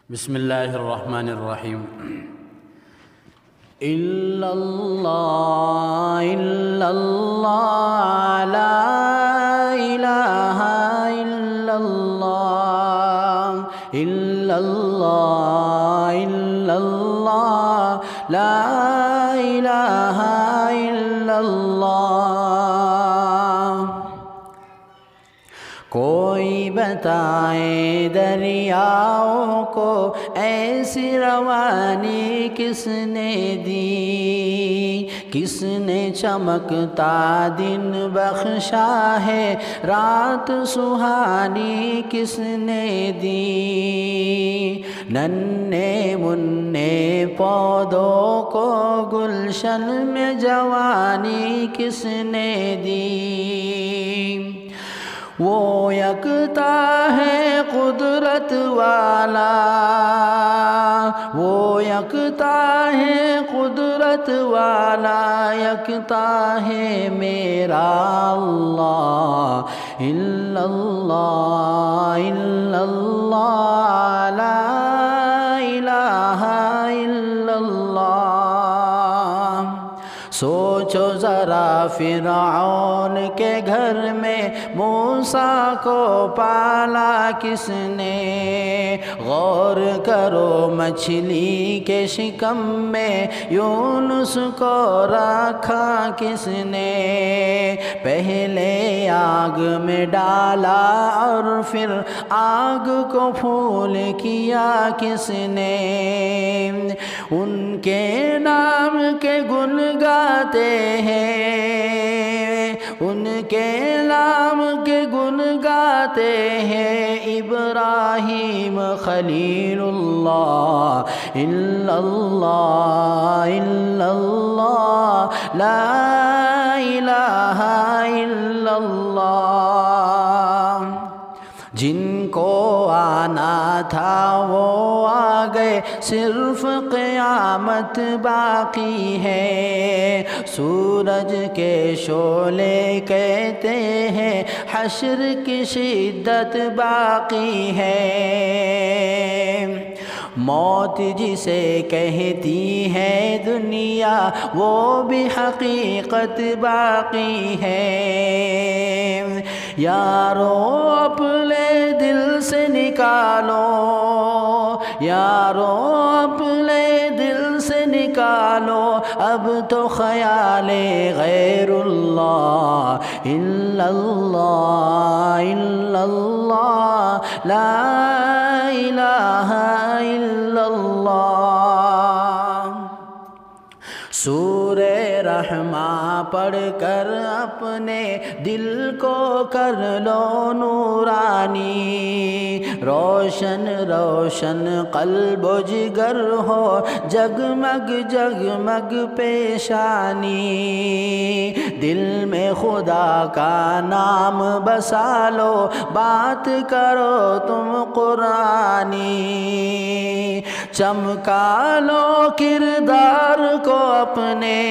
بسم الله الرحمن الرحيم. إلا الله إلا الله لا إله إلا الله إلا الله إلا الله لا إله إلا الله. کوئی بتائے دریاؤں کو ایسی روانی کس نے دی، کس نے چمکتا دن بخشا ہے، رات سہانی کس نے دی. ننھے منھے پودوں کو گلشن میں جوانی کس نے دی. وہ یکتا ہے قدرت والا، وہ یکتا ہے قدرت والا، یکتا ہے میرا اللہ. الا اللہ الا اللہ لا الہ الا اللہ. سوچو ذرا فرعون کے گھر میں موسیٰ کو پالا کس نے، غور کرو مچھلی کے شکم میں یونس کو رکھا کس نے. پہلے آگ میں ڈالا اور پھر آگ کو پھول کیا کس نے. ان کے نام کے گن گاتے ہیں، ان کے نام کے گن گاتے ہیں، ابراہیم خلیل اللہ. الا اللہ الا اللہ لا الہ الا اللہ. جن کو آنا تھا وہ آ گئے، صرف قیامت باقی ہے. سورج کے شعلے کہتے ہیں حشر کی شدت باقی ہے. موت جسے کہتی ہے دنیا وہ بھی حقیقت باقی ہے. یارو اپنے دل سے نکالو، یارو اپنے دل سے نکالو اب تو خیال غیر اللہ. الا اللہ الا اللہ لا الہ الا اللہ. سورہ رحماں پڑھ کر اپنے دل کو کر لو نورانی، روشن روشن قلب و جگر ہو جگمگ جگمگ پیشانی. دل میں خدا کا نام بسا لو، بات کرو تم قرآنی. چمکا لو کردار کو اپنے،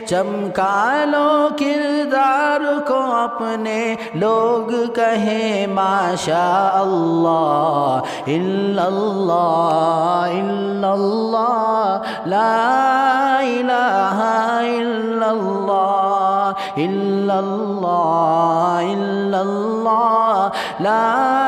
چمکا لو کردار کو اپنے، لوگ کہیں ماشاء اللہ. الا اللہ الا اللہ لا الہ الا اللہ الا اللہ الا اللہ لا